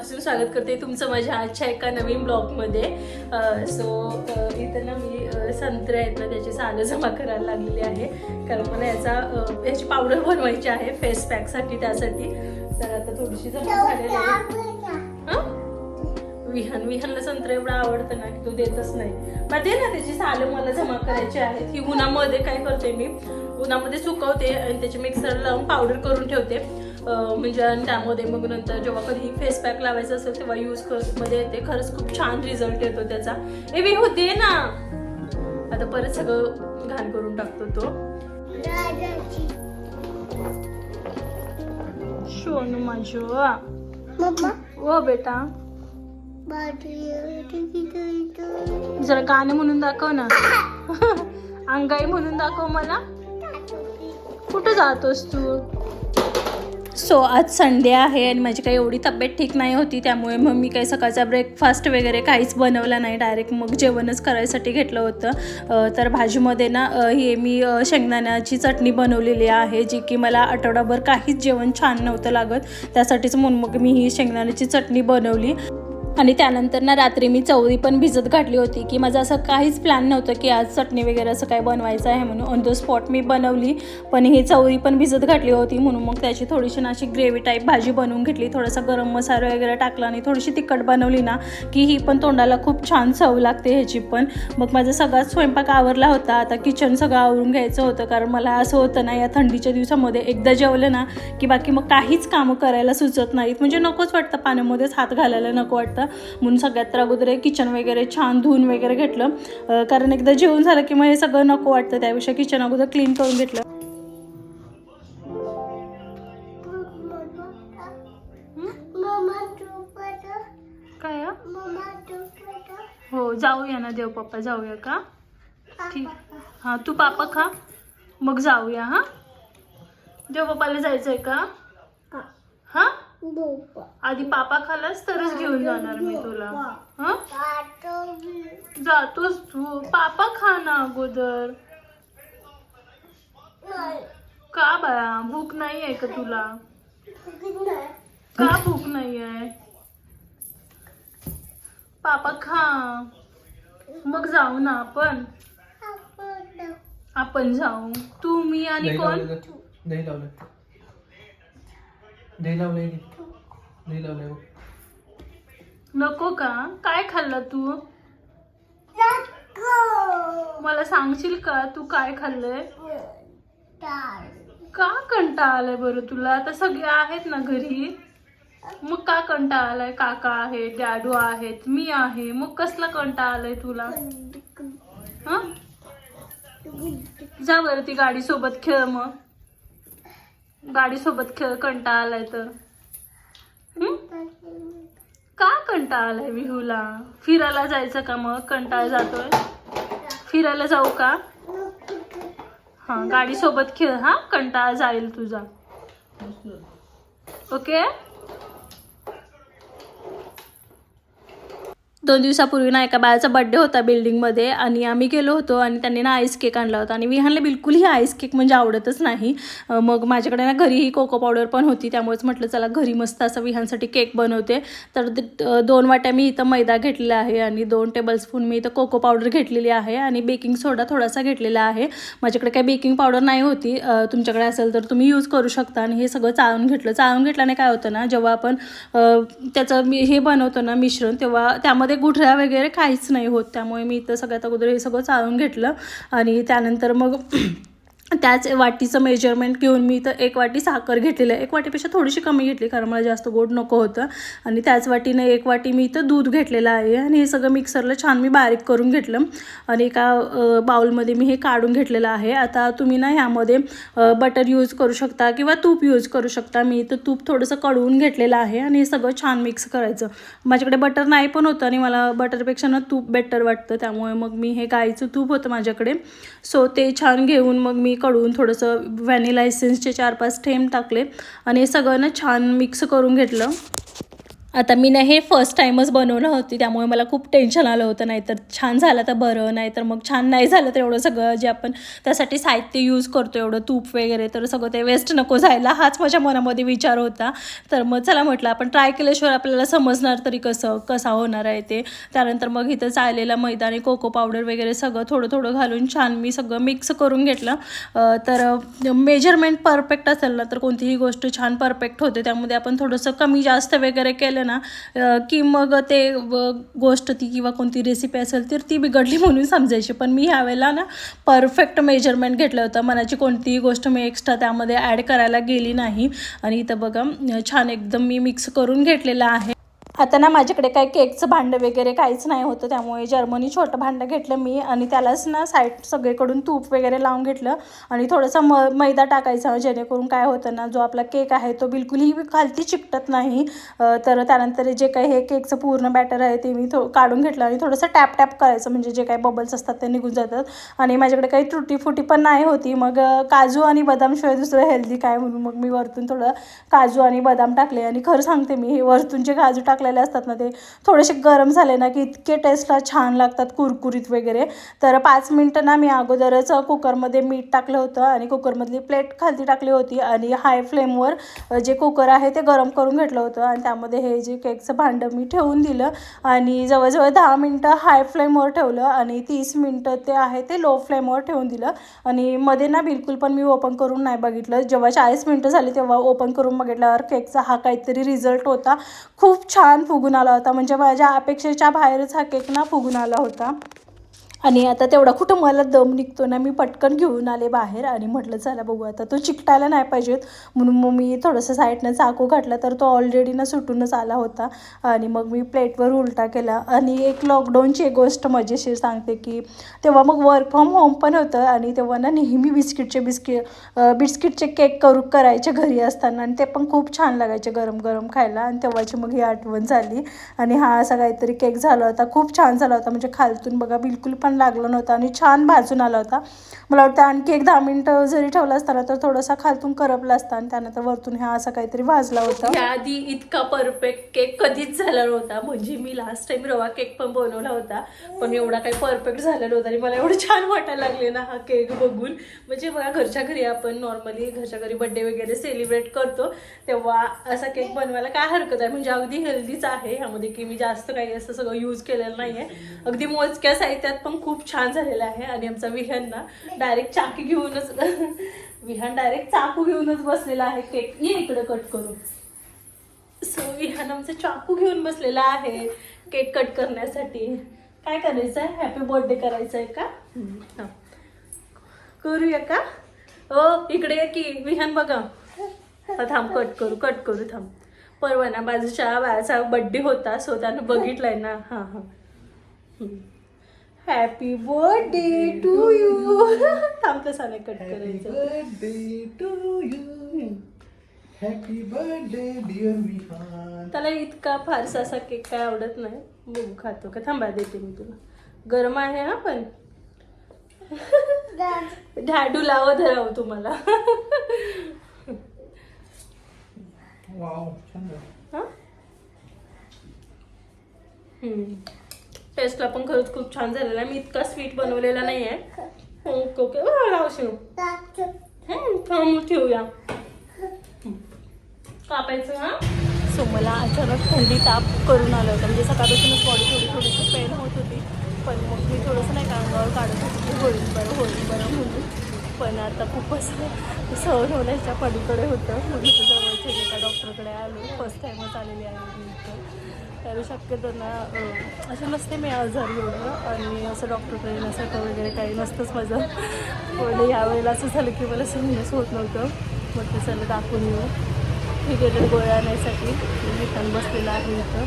मनापासून स्वागत करते तुमचं माझ्या आजच्या एका नवीन ब्लॉगमध्ये. इथं ना मी संत्रे आहेत ना त्याची सालं जमा करायला लागलेली आहे, कारण मला याची पावडर बनवायची आहे फेस पॅकसाठी. त्यासाठी तर आता थोडीशी जमा झालेली आहे. विहानला संत्रा एवढं आवडतं ना की तो देतच नाही. मग दे ना, त्याची सालं मला जमा करायची आहेत. ही उन्हामध्ये काय करते मी, उन्हामध्ये सुकवते आणि त्याची मिक्सर लावून पावडर करून ठेवते. म्हणजे आणि त्यामध्ये मग नंतर जेव्हा कधी फेस पॅक लावायचं असेल तेव्हा यूज मध्ये येते. खरंच खूप छान रिझल्ट येतो त्याचा. विहू दे ना, आता परत सगळं घाण करून टाकतो तो. सोनू माझं ओ बेटा, जरा गाणं म्हणून दाखव ना. अंगाई म्हणून दाखव मला. कुठं जातोस तू? आज संडे आहे आणि माझी काही एवढी तब्येत ठीक नाही होती, त्यामुळे मग मी काही सकाळचा ब्रेकफास्ट वगैरे काहीच बनवला नाही. डायरेक्ट मग जेवणच करायसाठी घेतलं होतं. तर भाजीमध्ये ना हे मी शेंगदाण्याची चटणी बनवलेली आहे, जी की मला आठवडाभर काहीच जेवण छान नव्हतं लागत. त्यासाठीच म्हणून मग मी ही शेंगदाण्याची चटणी बनवली. आणि त्यानंतर ना रात्री मी चवळी पण भिजत घातली होती, की माझं असं काहीच प्लॅन नव्हतं की आज चटणी वगैरे असं काय बनवायचं आहे म्हणून. ऑन द स्पॉट मी बनवली, पण ही चवळी पण भिजत घातली होती म्हणून मग त्याची थोडीशी ना अशी ग्रेव्ही टाईप भाजी बनवून घेतली. थोडासा गरम मसाला वगैरे टाकला आणि थोडीशी तिखट बनवली ना की ही पण तोंडाला खूप छान चव लागते ह्याची पण. मग माझा सगळाच स्वयंपाक आवरला होता. आता किचन सगळं आवरून घ्यायचं होतं, कारण मला असं होतं ना या थंडीच्या दिवसामध्ये एकदा जेवलं ना की बाकी मग काहीच कामं करायला सुचत नाहीत. म्हणजे नकोच वाटतं, पाण्यामध्येच हात घालायला नको वाटतं. म्हणून सगळ्यात तर अगोदर किचन वगैरे छान धुवून वगैरे घेतलं, कारण एकदा जेवण झालं की मग हे सगळं नको वाटतं. त्यापेक्षा किचन अगोदर क्लीन करून घेतलं. काय हो, जाऊया ना देव पप्पा, जाऊया का? ठीक, हां तू पापा खा मग जाऊया. हां देव पप्पाला जायचंय का? हां आधी पापा खालास तरच घेऊन जाणार मी तुला. हां जातोस तू? पापा खा ना अगोदर. का बाळा, भूक नाही आहे का तुला? का भूक नाही आहे? पापा खा मग जाऊ ना आपण जाऊ. तू, मी आणि कोण? नको का? काय खाल्लं तू? मला सांगशील का तू काय खाल्लंय? का कंटाळा आलाय बरं तुला? आता सगळे आहेत ना घरी, मग का कंटाळा आलाय? काका आहेत, डॅडू आहेत, मी आहे, मग कसला कंटाळा आलाय तुला? हा जा बरं, ती गाडी सोबत खेळ. मग गाडी सोबत खेळ, कंटाळा आलाय तर. का कंटाळा आलाय विहूला? फिरायला जायचं का? मग कंटाळा जातोय, फिरायला जाऊ का? हा गाडी सोबत खेळ, हा कंटाळा जाईल तुझा. ओके. 2 दिवसापूर्वी ना एका बाळाचा बर्थडे होता बिल्डिंगमध्ये, आणि आम्ही गेलो होतो आणि त्यांनी ना आईस केक आणला होता. आणि विहानला बिलकुलही आईस केक म्हणजे आवडतच नाही. मग माझ्याकडे ना घरी ही कोको पावडर पण होती, त्यामुळेच म्हटलं चला घरी मस्त असं विहानसाठी केक बनवते. तर 2 वाट्या मी इथं मैदा घेतलेला आहे आणि 2 टेबलस्पून मी इथं कोको पावडर घेतलेली आहे आणि बेकिंग सोडा थोडासा घेतलेला आहे. माझ्याकडे काही बेकिंग पावडर नाही होती, तुमच्याकडे असेल तर तुम्ही यूज करू शकता. आणि हे सगळं चाळून घेतलं. चाळून घेतल्याने काय होतं ना, जेव्हा आपण त्याचं हे बनवतो ना मिश्रण, तेव्हा त्यामध्ये गुठळ्या वगैरे काहीच नाही होत. त्यामुळे मी इथं सगळ्यात अगोदर हे सगळं चाळून घेतलं. आणि त्यानंतर मग त्याच वाटीचं मेजरमेंट घेऊन मी इथं 1 वाटी साखर घेतलेलं आहे. 1 वाटीपेक्षा थोडीशी कमी घेतली, कारण मला जास्त गोड नको होतं. आणि त्याच वाटीनं 1 वाटी मी इथं दूध घेतलेलं आहे. आणि हे सगळं मिक्सरला छान मी बारीक करून घेतलं आणि एका बाउलमध्ये मी हे काढून घेतलेलं आहे. आता तुम्ही ना ह्यामध्ये बटर यूज करू शकता किंवा तूप यूज करू शकता. मी इथं तूप थोडंसं कढवून घेतलेलं आहे आणि हे सगळं छान मिक्स करायचं. माझ्याकडे बटर नाही पण होतं आणि मला बटरपेक्षा ना तूप बेटर वाटतं, त्यामुळे मग मी हे गाईचं तूप होतं माझ्याकडे. ते छान घेऊन मग मी कडून थोडंसं व्हॅनिला एसेन्सचे 4-5 थेंब टाकले आणि हे सगळं ना छान मिक्स करून घेतलं. आता मी ना हे फर्स्ट टाईमच बनवलं होती, त्यामुळे मला खूप टेन्शन आलं होतं. नाहीतर छान झालं तर बरं, नाहीतर मग छान नाही झालं तर एवढं सगळं जे आपण त्यासाठी साहित्य यूज करतो, एवढं तूप वगैरे, तर सगळं ते वेस्ट नको जायला, हाच माझ्या मनामध्ये विचार होता. तर मग चला म्हटलं आपण ट्राय केल्याशिवाय आपल्याला समजणार तरी कसा होणार आहे ते. त्यानंतर मग इथं चाललेला मैदा आणि कोको पावडर वगैरे सगळं थोडं थोडं घालून छान मी सगळं मिक्स करून घेतलं. तर मेजरमेंट परफेक्ट असेल ना तर कोणतीही गोष्ट छान परफेक्ट होते. त्यामध्ये आपण थोडंसं कमी जास्त वगैरे केलं ना की मग ते गोष्ट ती किंवा कोणती रेसिपी असेल तर ती बिघडली म्हणून समजायची. पण मी ह्यावेळेला ना परफेक्ट मेजरमेंट घेतलं होतं. मनाची कोणतीही गोष्ट मी एक्स्ट्रा त्यामध्ये ॲड करायला गेली नाही. आणि इथं बघा छान एकदम मी मिक्स करून घेतलेलं आहे. आता ना माझ्याकडे काही केकचं भांडं वगैरे काहीच नाही होतं, त्यामुळे जर्मनी छोटं भांडं घेतलं मी आणि त्यालाच ना साईड सगळीकडून तूप वगैरे लावून घेतलं आणि थोडासा मैदा टाकायचा, जेणेकरून काय होतं ना जो आपला केक आहे तो बिलकुलही खालती चिकटत नाही. तर त्यानंतर जे काही हे केकचं पूर्ण बॅटर आहे ते मी काढून घेतलं आणि थोडंसं टॅप करायचं, म्हणजे जे काही बबल्स असतात ते निघून जातात. आणि माझ्याकडे काही तुटी फुटी पण नाही होती. मग काजू आणि बदामशिवाय दुसरं हेल्दी काय म्हणून मग मी वरतून थोडं काजू आणि बदाम टाकले. आणि खरं सांगते मी हे वरतून जे काजू टाकले असतात ना ते थोडेसे गरम झाले ना की इतके टेस्टला छान लागतात, कुरकुरीत वगैरे. तर 5 मिनटं ना मी अगोदरच कुकरमध्ये मीठ टाकलं होतं आणि कुकरमधली प्लेट खालती टाकली होती आणि हाय फ्लेमवर जे कुकर आहे ते गरम करून घेतलं होतं. आणि त्यामध्ये हे जे केकचं भांडं मी ठेवून दिलं आणि जवळजवळ 10 मिनटं हाय फ्लेमवर ठेवलं आणि 30 मिनटं ते आहे ते लो फ्लेमवर ठेवून दिलं. आणि मध्ये ना बिलकुल पण मी ओपन करून नाही बघितलं. जेव्हा 40 मिनटं झाली तेव्हा ओपन करून बघितल्यावर केकचा हा काहीतरी रिझल्ट होता. खूप छान फुगून आला होता, म्हणजे माझ्या अपेक्षेच्या बाहेरच हा केक ना फुगून आला होता. आणि आता तेवढा कुठं मला दम निघतो ना, मी पटकन घेऊन आले बाहेर आणि म्हटलं चला बघू आता तो चिकटायला नाही पाहिजेत म्हणून मग मी थोडंसं साईडनं चाकू घातला तर तो ऑलरेडी ना सुटूनच आला होता. आणि मग मी प्लेटवर उलटा केला. आणि एक लॉकडाऊनची एक गोष्ट मजेशीर सांगते की तेव्हा मग वर्क फ्रॉम होम पण होतं आणि तेव्हा ना नेहमी बिस्किटचे केक करायचे घरी असताना आणि ते पण खूप छान लागायचे गरम गरम खायला. आणि तेव्हाची मग ही आठवण झाली. आणि हा असा काहीतरी केक झाला होता, खूप छान झाला होता, म्हणजे खालतून बघा बिलकुल पण लागलं नव्हतं आणि छान भाजून आला होता. मला वाटतं आणखी एक 10 मिनटं जरी ठेवला असताना तर थोडासा खालतून करपला असता आणि त्यानंतर वरतून हा असा काहीतरी भाजला होता. याआधी इतका परफेक्ट केक कधीच झाला नव्हता. म्हणजे मी लास्ट टाइम रवा केक पण बनवला होता, पण एवढा काही परफेक्ट झाला नव्हता. आणि मला एवढं छान वाटायला लागले ना हा केक बघून. म्हणजे बघा घरच्या घरी आपण नॉर्मली घरच्या घरी बड्डे वगैरे सेलिब्रेट करतो तेव्हा असा केक बनवायला काय हरकत आहे. म्हणजे अगदी हेल्दीच आहे, ह्यामध्ये की मी जास्त काही असं सगळं यूज केलेलं नाही आहे. अगदी मोजक्या साहित्यात पण खूप छान झालेला आहे. आणि आमचा विहान ना डायरेक्ट चाकी घेऊनच चाकू घेऊनच बसलेला आहे केक. ये इकडे कट करू. सो विहान आमचा चाकू घेऊन बसलेला आहे केक कट करण्यासाठी. काय करायचं आहे, हॅपी बर्थडे करायचं आहे का? करूया का? इकडे ये की विहान बघा. थांब कट करू थांब. परवा ना बाजूच्या बाळाचा बर्थडे होता, सो त्यानं बघितलाय ना. हां हॅपी बर्थडे टू यू. थांब तसा नाही कट करायचं. Birthday to you, happy birthday dear Vihan. त्याला इतका फारसा असा केक काय आवडत नाही. बघू खातो का? थांबा देते मी तुला. गरम आहे हा पण. ढाडू लाव धराव तुम्हाला. टेस्टला पण खरंच खूप छान झालेला आहे. मी इतका स्वीट बनवलेला नाही आहे. ओके ठेवूया कापायचं. हा सो मला अचानक थंडी ताप करून आलं होतं, म्हणजे सकाळपासूनच बॉडी थोडीशी पेन होत होती. पण मग मी थोडंसं नाही का अंगावर काढत होती की होईल बरं म्हणून. पण आता खूप असं सहन होण्याच्या पलीकडे होतं. मग इथं जवळच्या एका डॉक्टरकडे आलो. फर्स्ट टाईमच आलेली आहे मी इथं. तर शक्यतो ना असं नसते मी आजारी एवढं आणि असं डॉक्टरकडे येण्यासारखं वगैरे काही नसतंच माझं. पण यावेळेला असं झालं की मला सहनच होत नव्हतं. म्हटलं चला दाखवून येऊ. फिगरेड गोळ्या आणण्यासाठी विहान बसलेला आहे इथं.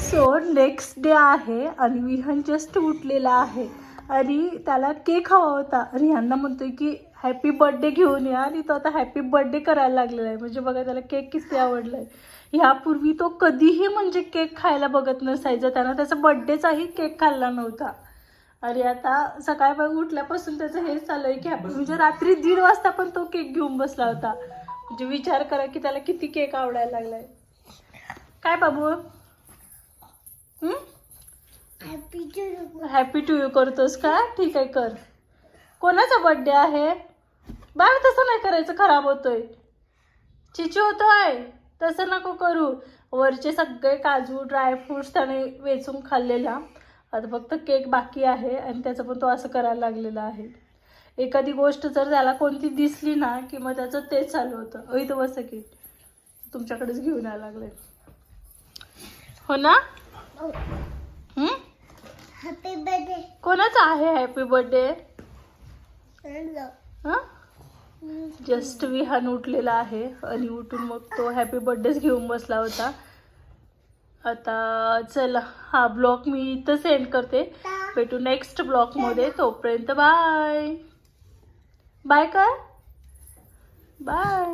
सो नेक्स्ट डे आहे आणि विहान जस्ट उठलेला आहे आणि त्याला केक हवा होता. आणि ह्यांना म्हणतोय की हॅपी बर्थडे घेऊन या आणि तो आता हॅपी बर्थडे करायला लागलेला आहे. म्हणजे बघा त्याला केक किती आवडला आहे. ह्यापूर्वी तो कधीही म्हणजे केक खायला बघत नसायचा. त्यानं त्याचा बर्थडेचाही केक खाल्ला नव्हता. आणि आता सकाळी उठल्यापासून त्याचं हेच चालू आहे की म्हणजे रात्री 1:30 वाजता पण तो केक घेऊन बसला होता. म्हणजे विचार करा की त्याला किती केक आवडायला लागलाय. काय बाबू? हॅपी टू यू करतोस का? ठीक आहे, कर. कोणाचा बर्थडे आहे? बाळ तसं नाही करायचं, खराब होतोय. चिचू होतोय, तसं नको करू. वरचे सगळे काजू ड्रायफ्रुट्स त्याने वेचून खाल्लेला. आता फक्त केक बाकी आहे आणि त्याचं पण तो असं करायला लागलेला आहे. एखादी गोष्ट जर त्याला कोणती दिसली ना की मग त्याचं तेच चालू होतं. इथं बस की तुमच्याकडेच घेऊन यायला लागले. हो ना? Happy birthday. कोणाचा आहे हॅपी बर्थडे? जस्ट विहान उठलेला आहे आणि उठून मग तो हॅपी बर्थडेच घेऊन बसला होता. आता चला हा ब्लॉग मी इथं सेंड करते. भेटू नेक्स्ट ब्लॉगमध्ये. तोपर्यंत बाय बाय कर. बाय.